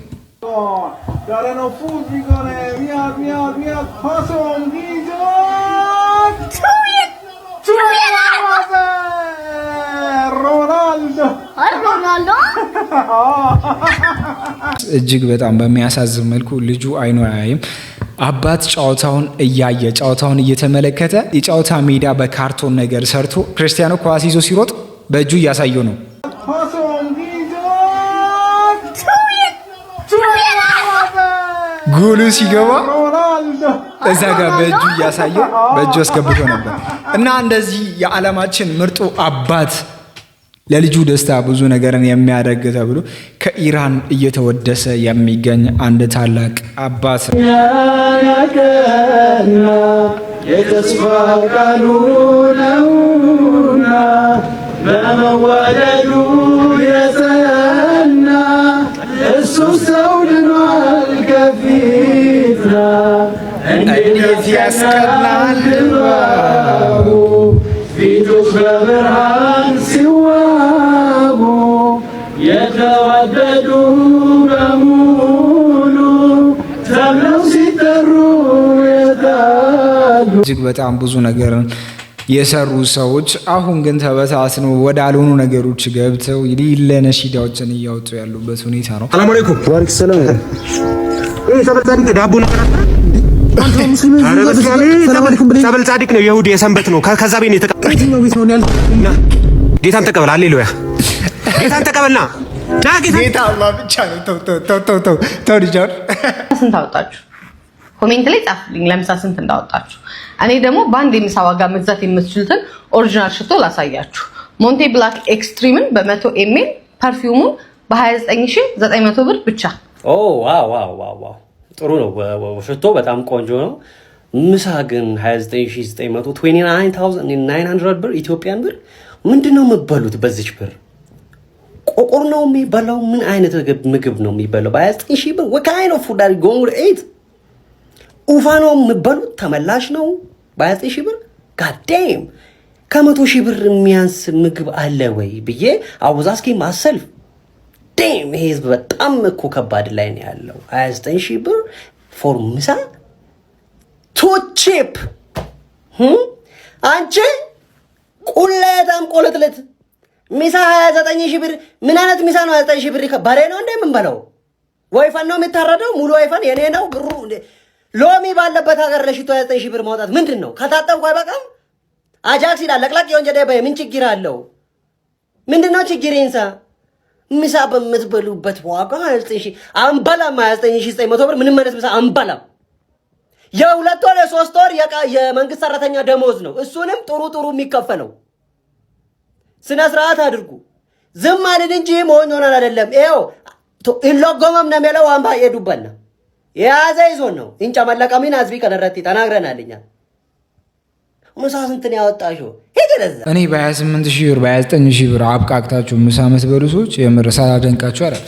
እጅግ በጣም በሚያሳዝን መልኩ ልጁ አይኑ አያይም። አባት ጨዋታውን እያየ ጨዋታውን እየተመለከተ የጨዋታ ሜዳ በካርቶን ነገር ሰርቶ ክርስቲያኖ ኳስ ይዞ ሲሮጥ በእጁ እያሳየው ነው። ጎሉ ሲገባ እዛ ጋር በእጁ እያሳየው በእጁ አስገብቶ ነበር። እና እንደዚህ የዓለማችን ምርጡ አባት ለልጁ ደስታ ብዙ ነገርን የሚያደርግ ተብሎ ከኢራን እየተወደሰ የሚገኝ አንድ ታላቅ አባት ነው። የተስፋ ቃሉ ነውና በመዋደዱ የጸና እሱ ሰው ድኗል ከፊትና እንዴት ያስቀናል ድባቡ ፊቶች በብርሃን ሲዋቡ የተዋደዱ በሙሉ ተብለው ሲጠሩ የታሉ። እጅግ በጣም ብዙ ነገርን የሰሩ ሰዎች አሁን ግን ተበታትነው ወደ አልሆኑ ነገሮች ገብተው ለነሺዳዎችን እያወጡ ያሉበት ሁኔታ ነው። ሰላም አለይኩም ወአለይኩም ሰላም። ዳቦ ነገር ሰበል ጻድቅ ነው የሁድ የሰንበት ነው። ከዛ ቤት ነው የተቀበለው። ጌታን ተቀበል። ሃሌሉያ ጌታን ተቀበልና ጌታ አላህ ብቻ ነው። ተው ልጃን ስንት አወጣችሁ? ኮሜንት ላይ ጻፉልኝ ለምሳ ስንት እንዳወጣችሁ። እኔ ደግሞ በአንድ የምሳ ዋጋ መግዛት የምትችሉትን ኦሪጂናል ሽቶ ላሳያችሁ። ሞንቴ ብላክ ኤክስትሪምን በ100 ኤምኤል ፐርፊውሙን በ29900 ብር ብቻ። ኦ ዋው ዋው ዋው ጥሩ ነው። ሽቶ በጣም ቆንጆ ነው። ምሳ ግን 29900 ብር ኢትዮጵያን ብር። ምንድነው የምትበሉት በዚች ብር? ቆቆር ነው የሚበላው? ምን አይነት ምግብ ነው የሚበላው በ29000 ብር? what kind of food are you going to eat? ኡፋ ነው የምትበሉት? ተመላሽ ነው በ29000 ብር? god damn ከ100,000 ብር የሚያንስ ምግብ አለ ወይ ብዬ አወዛስኪ ማሰልፍ ዴም ይሄ በጣም እኮ ከባድ ላይ ነው ያለው። 29000 ብር ፎር ምሳ ቱ ቺፕ። አንቺ ቁሌታም ቆለጥለት ምሳ 29000 ብር። ምን አይነት ምሳ ነው 29000 ብር? ባሬ ነው እንደ ምን በለው? ዋይፋን ነው የምታረደው? ሙሉ ዋይፋን የኔ ነው ብሩ። ሎሚ ባለበት ሀገር ለሽቶ 29000 ብር ማውጣት ምንድን ነው? ከታጠብኩ አይበቃም? አጃክስ ይላል ለቅላቅ የወንጀል ምን ችግር አለው? ምንድነው ችግር? ይንሳ ምሳ በምትበሉበት ዋጋ 29000 አንበላም። 29900 ብር ምንም ማለት ምሳ አንበላም። የሁለት ወር የሶስት ወር የመንግስት ሰራተኛ ደሞዝ ነው። እሱንም ጥሩ የሚከፈለው። ስነ ስርዓት አድርጉ። ዝም ማለት እንጂ ሞኝ ሆነን አይደለም። ይሄው ኢሎጎመም ነው የሚለው አንባ የዱበና የያዘ ይዞን ነው እንጫ መለቀሚን አዝቢ ከደረቲ ተናግረናልኛ። ምሳ ስንት ነው ያወጣሽው? እኔ በ28000 ብር በ29000 ብር አብቃቅታችሁ ምሳ የምትበሉ ሰዎች የምር ሳላደንቃችሁ አይደል።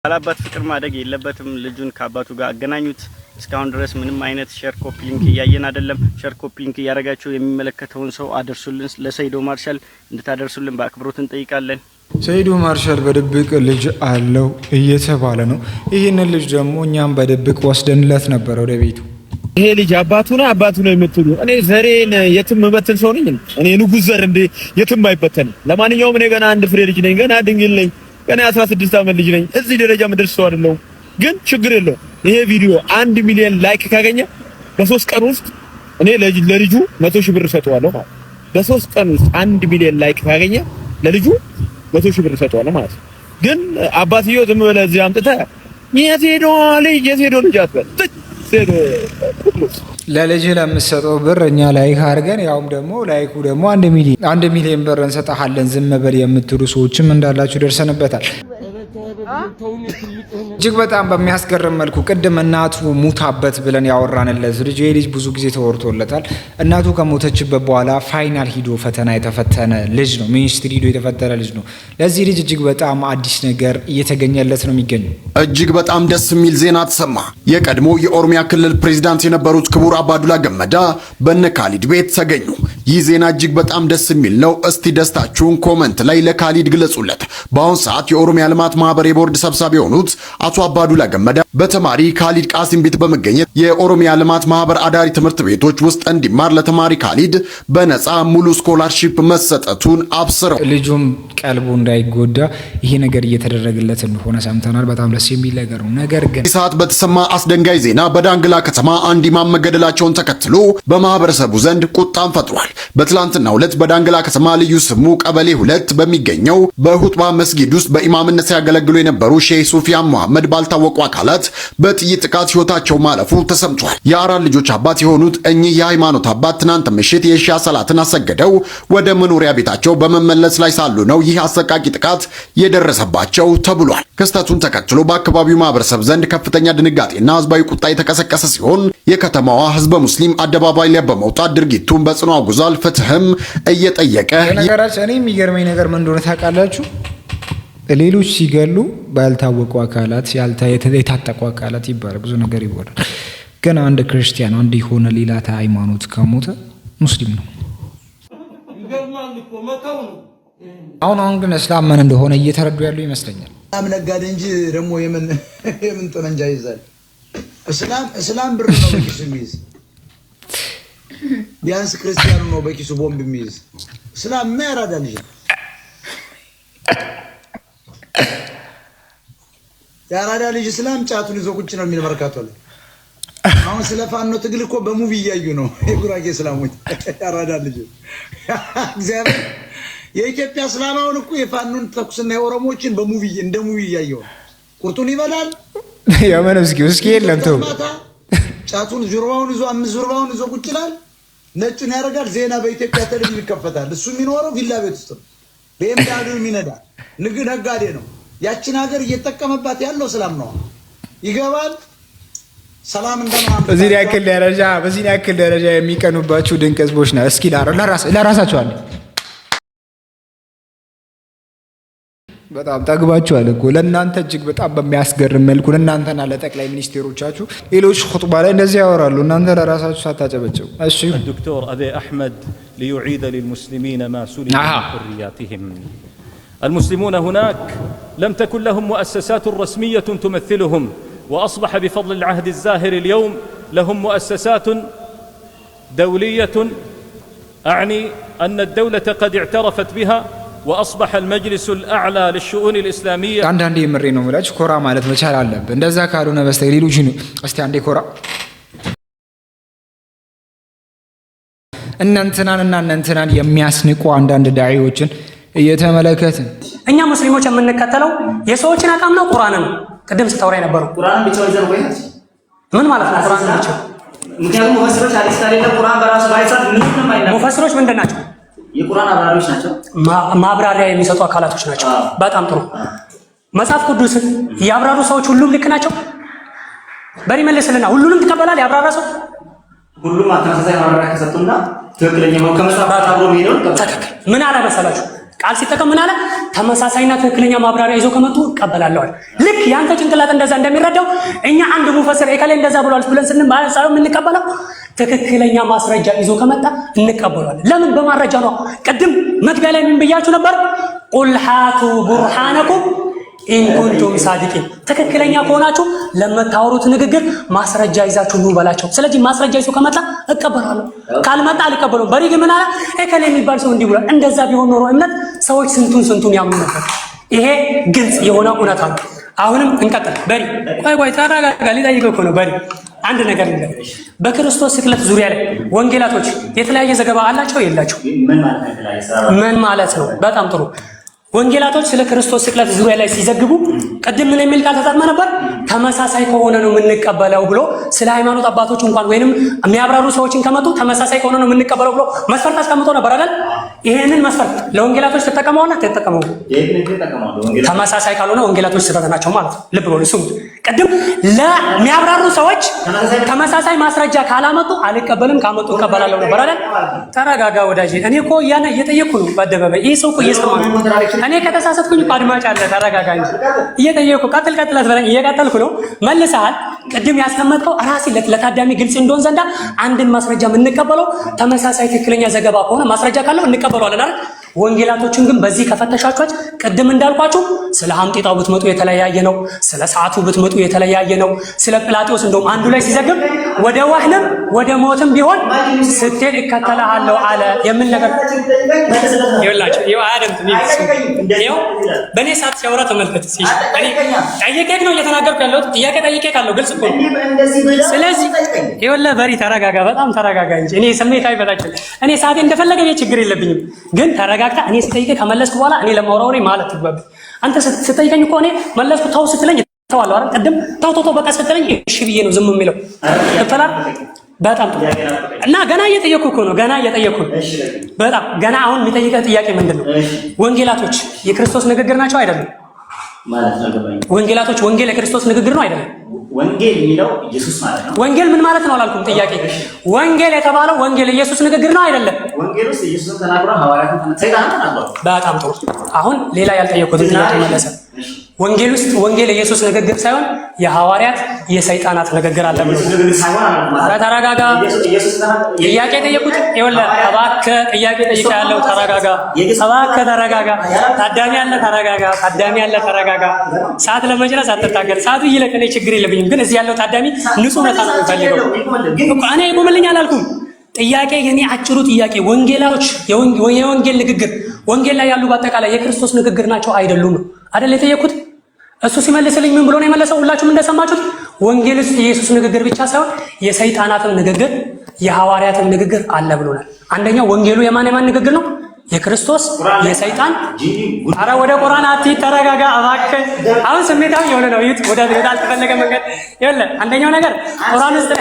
ያላባት ፍቅር ማደግ የለበትም። ልጁን ከአባቱ ጋር አገናኙት። እስካሁን ድረስ ምንም አይነት ሼር ኮፒ ሊንክ እያየን አይደለም። ሼር ኮፒ ሊንክ እያደረጋችሁ የሚመለከተውን ሰው አደርሱልን። ለሰይዶ ማርሻል እንድታደርሱልን በአክብሮት እንጠይቃለን። ሰይዶ ማርሻል በድብቅ ልጅ አለው እየተባለ ነው። ይህንን ልጅ ደግሞ እኛም በድብቅ ወስደንለት ነበር ወደ ቤቱ። ይሄ ልጅ አባቱ ነው የምትሉ? እኔ ዘሬን የትም መበተን ሰው ነኝ። እኔ ንጉስ ዘር እንደ የትም አይበተን። ለማንኛውም እኔ ገና አንድ ፍሬ ልጅ ነኝ። ገና ድንግል ነኝ። ገና 16 ዓመት ልጅ ነኝ። እዚህ ደረጃ ምድርስ ሰው አይደለሁም። ግን ችግር የለውም። ይሄ ቪዲዮ 1 ሚሊዮን ላይክ ካገኘ በ3 ቀን ውስጥ እኔ ለልጁ 100,000 ብር እሰጠዋለሁ ማለት ነው። በ3 ቀን ውስጥ 1 ሚሊዮን ላይክ ካገኘ ለልጁ 100,000 ብር እሰጠዋለሁ ማለት ነው። ግን አባትየው ዝም ብለህ እዚህ አምጥተህ የት ሄዶ ልጅ አትበል። ለልጅ ለምትሰጠው ብር እኛ ላይክ አድርገን ያውም ደግሞ ላይኩ ደግሞ 1 ሚሊዮን ብር እንሰጣለን ዝም በል የምትሉ ሰዎችም እንዳላችሁ ደርሰንበታል። እጅግ በጣም በሚያስገርም መልኩ ቅድም እናቱ ሙታበት ብለን ያወራንለት ልጅ ይሄ ልጅ ብዙ ጊዜ ተወርቶለታል። እናቱ ከሞተችበት በኋላ ፋይናል ሂዶ ፈተና የተፈተነ ልጅ ነው። ሚኒስትሪ ሂዶ የተፈተነ ልጅ ነው። ለዚህ ልጅ እጅግ በጣም አዲስ ነገር እየተገኘለት ነው የሚገኘው። እጅግ በጣም ደስ የሚል ዜና ተሰማ። የቀድሞ የኦሮሚያ ክልል ፕሬዝዳንት የነበሩት ክቡር አባዱላ ገመዳ በነ ካሊድ ቤት ተገኙ። ይህ ዜና እጅግ በጣም ደስ የሚል ነው። እስቲ ደስታችሁን ኮመንት ላይ ለካሊድ ግለጹለት። በአሁን ሰዓት የኦሮሚያ ልማት ማህበር የቦርድ ሰብሳቢ የሆኑት አቶ አባዱላ ገመዳ በተማሪ ካሊድ ቃሲም ቤት በመገኘት የኦሮሚያ ልማት ማህበር አዳሪ ትምህርት ቤቶች ውስጥ እንዲማር ለተማሪ ካሊድ በነፃ ሙሉ ስኮላርሺፕ መሰጠቱን አብስረው ልጁም ቀልቡ እንዳይጎዳ ይሄ ነገር እየተደረገለት እንደሆነ ሰምተናል። በጣም ደስ የሚል ነገር ነው። ነገር ግን ሰዓት በተሰማ አስደንጋጭ ዜና በዳንግላ ከተማ አንድ ኢማም መገደላቸውን ተከትሎ በማህበረሰቡ ዘንድ ቁጣን ፈጥሯል። በትላንትናው ዕለት በዳንግላ ከተማ ልዩ ስሙ ቀበሌ 2 በሚገኘው በሁጥባ መስጊድ ውስጥ በኢማምነት ሲያገለግሉ የነበሩ ሼህ ሱፊያን መሐመድ ባልታወቁ አካላት በጥይት ጥቃት ህይወታቸው ማለፉ ተሰምቷል። የአራት ልጆች አባት የሆኑት እኚህ የሃይማኖት አባት ትናንት ምሽት የኢሻ ሰላትን አሰግደው ወደ መኖሪያ ቤታቸው በመመለስ ላይ ሳሉ ነው ይህ አሰቃቂ ጥቃት የደረሰባቸው ተብሏል። ክስተቱን ተከትሎ በአካባቢው ማህበረሰብ ዘንድ ከፍተኛ ድንጋጤና ህዝባዊ ቁጣ የተቀሰቀሰ ሲሆን የከተማዋ ህዝበ ሙስሊም አደባባይ ላይ በመውጣት ድርጊቱን በጽኑ አውግዟል። ፍትህም እየጠየቀ ነገራችን እኔ የሚገርመኝ ነገር ምን እንደሆነ ታውቃላችሁ? ሌሎች ሲገሉ ባልታወቁ አካላት የታጠቁ አካላት ይባላል፣ ብዙ ነገር ይወራል። ግን አንድ ክርስቲያን አንድ የሆነ ሌላ ሃይማኖት ከሞተ ሙስሊም ነው። አሁን ግን እስላም ምን እንደሆነ እየተረዱ ያሉ ይመስለኛል። እስላም ነጋዴ እንጂ ደግሞ የምን ጠመንጃ ይዛል? እስላም ብር ነው በኪሱ የሚይዝ። ቢያንስ ክርስቲያኑ ነው በኪሱ ቦምብ የሚይዝ። እስላም ምን ያራዳል? ያራዳ ልጅ እስላም ጫቱን ይዞ ቁጭ ነው የሚል መርካቶ ላይ። አሁን ስለ ፋኖ ትግል እኮ በሙቪ እያዩ ነው የጉራጌ እስላሞች። ያራዳ ልጅ እግዚአብሔር የኢትዮጵያ እስላም አሁን እኮ የፋኖን ተኩስና የኦሮሞችን በሙቪ እንደ ሙቪ እያየው ቁርጡን ይበላል። ያመነ እስኪ የለም ተው ጫቱን ዙርባውን ይዞ 5 ዙርባውን ይዞ ቁጭ ይላል። ነጩን ያደርጋል። ዜና በኢትዮጵያ ቴሌቪዥን ይከፈታል። እሱ የሚኖረው ቪላ ቤት ውስጥ ነው። በኤምዳዱ የሚነዳ ነጋዴ ነው። ያችን ሀገር እየተጠቀመባት ያለው እስላም ነው። ይገባል። ሰላም እንደማን በዚህ ያክል ደረጃ የሚቀኑባችሁ ድንቅ ህዝቦች ነው። እስኪ ለራሳችሁ አለ በጣም ጠግባችኋል እኮ። ለእናንተ እጅግ በጣም በሚያስገርም መልኩ ለእናንተና ለጠቅላይ ሚኒስቴሮቻችሁ ሌሎች ኹጥባ ላይ እንደዚህ ያወራሉ፣ እናንተ ለራሳችሁ ሳታጨበጭቡ። እሺ الدكتور أبي أحمد ليعيد للمسلمين ما سلب من حرياتهم. المسلمون هناك لم تكن لهم مؤسسات رسمية تمثلهم، وأصبح بفضل العهد الزاهر اليوم لهم مؤسسات دولية، أعني أن الدولة قد اعترفت بها وأصبح المجلس الأعلى للشؤون الإسلامية. አንዳንዴ የምሬ ነው የምላችሁ ኮራ ማለት መቻል አለብን። እንደዛ ካልሆነ በስተቀር ሌሎች ነው። እስቲ አንዴ ኮራ እናንተናን የሚያስንቁ አንዳንድ ዳዒዎችን እየተመለከትን እኛ ሙስሊሞች የምንከተለው የሰዎችን አቋም ነው፣ ቁርአን ነው። ቅድም ስታወራ የነበረው ቁርአን ብቻ ወይዘር ቆይታ ምን ማለት ነው? ቁርአን ብቻ ምክንያቱም ሙፈስሮች ሐዲስ ታሪክ ቁርአን በራሱ ባይጻፍ ምንም አይነት ሙፈስሮች ምንድን ናቸው? የቁርአን አብራሪዎች ናቸው፣ ማብራሪያ የሚሰጡ አካላቶች ናቸው። በጣም ጥሩ። መጽሐፍ ቅዱስን ያብራሩ ሰዎች ሁሉም ልክ ናቸው? በሪ መልስልና ሁሉንም ትቀበላለህ? ያብራራ ሰው ሁሉም ተመሳሳይ ማብራሪያ ከሰጡና ትክክለኛ ነው ከመጽሐፍ አብሮ ሄደው ትክክል። ምን አለ መሰላችሁ? ቃል ሲጠቀም ምን አለ? ተመሳሳይና ትክክለኛ ማብራሪያ ይዞ ከመጡ እቀበላለሁ። ልክ ያንተ ጭንቅላት እንደዛ እንደሚረዳው እኛ አንድ ሙፈስር ኤካሌ እንደዛ ብሏል ብለን ስንማሳየው የምንቀበለው ትክክለኛ ማስረጃ ይዞ ከመጣ እንቀበላለን። ለምን? በማረጃ ነው። ቅድም መግቢያ ላይ ምን ብያችሁ ነበር? ቁል ሃቱ ቡርሃነኩም ኢን ኩንቱም ሳዲቂን፣ ትክክለኛ ከሆናችሁ ለምታወሩት ንግግር ማስረጃ ይዛችሁ ኑ በላቸው። ስለዚህ ማስረጃ ይዞ ከመጣ እቀበላለሁ፣ ካልመጣ አልቀበለውም። በሪ ግን ምን አለ? ኤካሌ የሚባል ሰው እንዲህ ብሏል። እንደዛ ቢሆን ኖሮ እምነት ሰዎች ስንቱን ያምኑ ነበር። ይሄ ግልጽ የሆነ እውነታ ነው። አሁንም እንቀጥል። በሪ ቆይ ተረጋጋ። ሊጠይቀው እኮ ነው። በሪ አንድ ነገር ነው። በክርስቶስ ስቅለት ዙሪያ ላይ ወንጌላቶች የተለያየ ዘገባ አላቸው የላቸው? ምን ማለት ነው? በጣም ጥሩ። ወንጌላቶች ስለ ክርስቶስ ስቅለት ዙሪያ ላይ ሲዘግቡ ቅድም ምን የሚል ቃል ተጠቅመ ነበር? ተመሳሳይ ከሆነ ነው የምንቀበለው ብሎ ስለ ሃይማኖት አባቶች እንኳን ወይንም የሚያብራሩ ሰዎችን ከመጡ ተመሳሳይ ከሆነ ነው የምንቀበለው ብሎ መስፈርት አስቀምጦ ነበር አይደል? ይሄንን መስፈርት ለወንጌላቶች ተጠቀመውና ተጠቀመው ተመሳሳይ ካልሆነ ወንጌላቶች ስህተት ናቸው ማለት ነው። ልብ በሉ ስሙት። ቅድም ለሚያብራሩ ሰዎች ተመሳሳይ ማስረጃ ካላመጡ አልቀበልም፣ ካመጡ እቀበላለሁ ነበር አይደል? ተረጋጋ ወዳጄ። እኔ እኮ እየጠየቅኩ ነው በአደባባይ። ይሄ ሰው እኮ እየሰማ ነው። እኔ ከተሳሳትኩኝ እኮ አድማጭ አለ። ተረጋጋ እንጂ እየጠየቅኩ ቀጥል አትበለኝ። እየቀጠልኩ ነው። መልሰሃል። ቅድም ያስቀመጥከው ራሴ ለታዳሚ ግልጽ እንደሆን ዘንዳ አንድን ማስረጃ የምንቀበለው ተመሳሳይ ትክክለኛ ዘገባ ከሆነ ማስረጃ ካለው እንቀበለዋለን አይደል? ወንጌላቶችን ግን በዚህ ከፈተሻችኋች ቅድም እንዳልኳችሁ ስለ ሐምጤጣው ብትመጡ የተለያየ ነው። ስለ ሰዓቱ ብትመጡ የተለያየ ነው። ስለ ጲላጦስ እንደውም አንዱ ላይ ሲዘግብ ወደ ወህንም ወደ ሞትም ቢሆን ስትሄድ እከተልሃለሁ አለ የሚል ነገር ይኸውላችሁ። ይኸው አያደምጥም። ይኸው በእኔ ሰዓት ሲያወራ ተመልከት። እኔ ጠይቄህ ነው እየተናገርኩ ያለሁት። ጥያቄ ጠይቄህ ካለው ግልጽ እኮ ነው። ስለዚህ ይኸውልህ በሪ ተረጋጋ፣ በጣም ተረጋጋ እንጂ እኔ ስሜት አይበታችም። እኔ ሰዓቴ እንደፈለገ ችግር የለብኝም፣ ግን ተረጋጋ። እኔ ስጠይቅህ ከመለስኩ በኋላ እኔ ለማውራውሬ ማለት ትግባብ። አንተ ስጠይቀኝ እኮ እኔ መለስኩ ተው ስትለኝ ተዋለሁ አይደል? ቅድም ተው በቃ ስትለኝ እሺ ብዬ ነው ዝም የሚለው። ተፈላ በጣም ጥሩ እና ገና እየጠየቅኩ እኮ ነው። ገና እየጠየቅኩ በጣም ገና። አሁን የሚጠይቀህ ጥያቄ ምንድን ነው? ወንጌላቶች የክርስቶስ ንግግር ናቸው አይደለም? ወንጌላቶች ወንጌል የክርስቶስ ንግግር ነው አይደለም? ወንጌል የሚለው ኢየሱስ ማለት ነው። ወንጌል ምን ማለት ነው አላልኩም። ጥያቄ ወንጌል የተባለው ወንጌል ኢየሱስ ንግግር ነው አይደለም? ወንጌል ውስጥ ኢየሱስን ተናግሯል፣ ሐዋርያትን ሰይጣንን ተናግሯል። በጣም ጥሩ። አሁን ሌላ ያልጠየቁትን ጥያቄ መለሰ። ወንጌል ውስጥ ወንጌል የኢየሱስ ንግግር ሳይሆን የሐዋርያት የሰይጣናት ንግግር አለ ብሎ ተረጋጋ። ጥያቄ ጠየቁት። ይኸውልህ እባክህ ጥያቄ ጠይቄሃለሁ፣ ተረጋጋ። እባክህ ተረጋጋ። ታዳሚ አለ፣ ተረጋጋ። ታዳሚ አለ፣ ተረጋጋ። ሰዓት ለመጨረስ አትታገል። ሰዓቱ ይለቅ፣ እኔ ችግር የለብኝም። ግን እዚህ ያለው ታዳሚ ንጹህ ነታ ነው የሚፈልገው እኮ። እኔ ይቆምልኝ አላልኩም። ጥያቄ የኔ አጭሩ ጥያቄ ወንጌላዎች የወንጌል ንግግር ወንጌል ላይ ያሉ በአጠቃላይ የክርስቶስ ንግግር ናቸው አይደሉም ነው አይደል የጠየኩት? እሱ ሲመልስልኝ ምን ብሎ ነው የመለሰው? ሁላችሁም እንደሰማችሁት ወንጌል ውስጥ የኢየሱስ ንግግር ብቻ ሳይሆን የሰይጣናትም ንግግር የሐዋርያትም ንግግር አለ ብሎናል። አንደኛው ወንጌሉ የማን ንግግር ነው? የክርስቶስ የሰይጣን። አረ ወደ ቁርአን አትሂድ፣ ተረጋጋ እባክህ። አሁን ስሜታዊ የሆነ ነው ይሁት ወደ አልተፈለገ መንገድ ይኸውልህ። አንደኛው ነገር ቁርአን ውስጥ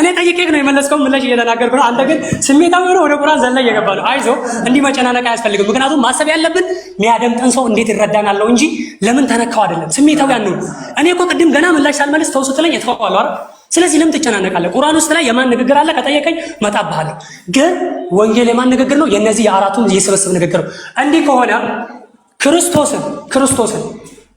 እኔ ጠይቄህ ነው የመለስከው፣ ምላሽ እየተናገርኩ ነው። አንተ ግን ስሜታዊ ሆነ ወደ ቁርአን ዘላ እየገባ ነው። አይዞህ፣ እንዲህ መጨናነቅ አያስፈልግም። ምክንያቱም ማሰብ ያለብን የሚያደምጠን ሰው እንዴት ይረዳናል እንጂ ለምን ተነካው አይደለም። ስሜታዊ አንኑ። እኔ እኮ ቅድም ገና ምላሽ ሳልመልስ ተው ስትለኝ እተዋለሁ አይደል? ስለዚህ ለምን ትጨናነቃለህ? ቁርአን ውስጥ ላይ የማን ንግግር አለ ከጠየቀኝ መጣብሃለሁ። ግን ወንጌል የማን ንግግር ነው? የነዚህ የአራቱም የስብስብ ንግግር ነው። እንዲህ ከሆነ ክርስቶስን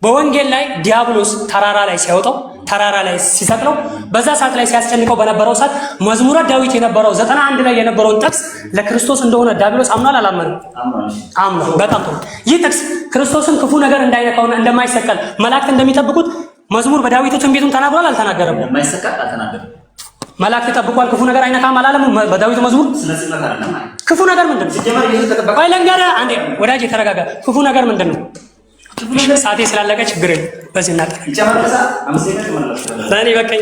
በወንጌል ላይ ዲያብሎስ ተራራ ላይ ሲያወጣው፣ ተራራ ላይ ሲሰቅለው፣ በዛ ሰዓት ላይ ሲያስጨንቀው በነበረው ሰዓት መዝሙረ ዳዊት የነበረው 91 ላይ የነበረውን ጥቅስ ለክርስቶስ እንደሆነ ዲያብሎስ አምኗል አላመነም? አምኗል። በጣም ጥሩ። ይህ ጥቅስ ክርስቶስን ክፉ ነገር እንዳይነካውና እንደማይሰቀል መላእክት እንደሚጠብቁት መዝሙር በዳዊቱ ትንቢቱን ተናግሯል አልተናገረም? የማይሰቀል አልተናገረም። መላእክት ይጠብቋል፣ ክፉ ነገር አይነካም አላለም በዳዊቱ መዝሙር? ክፉ ነገር ምንድን ነው? ቆይ ልንገርህ አንዴ ወዳጄ ተረጋጋ። ክፉ ነገር ምንድን ነው? ሰዓቴ ስላለቀ ችግር የለም። በዚህ እናጠራ በእኔ በቀኝ።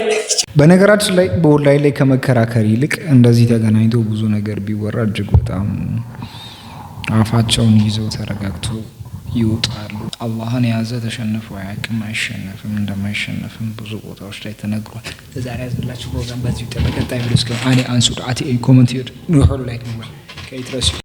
በነገራችን ላይ በኦንላይን ላይ ከመከራከር ይልቅ እንደዚህ ተገናኝቶ ብዙ ነገር ቢወራ እጅግ በጣም አፋቸውን ይዘው ተረጋግተው ይወጣሉ። አላህን የያዘ ተሸንፎ አያውቅም፣ አይሸነፍም፣ እንደማይሸነፍም ብዙ ቦታዎች ላይ ተነግሯል። ዛሬ ያዝላችሁ ፕሮግራም በዚህ ተበቀጣይ ብለስ ከአኔ አንሱድ አቲ ኮሜንት ነው ላይ ነው ከይትረሱ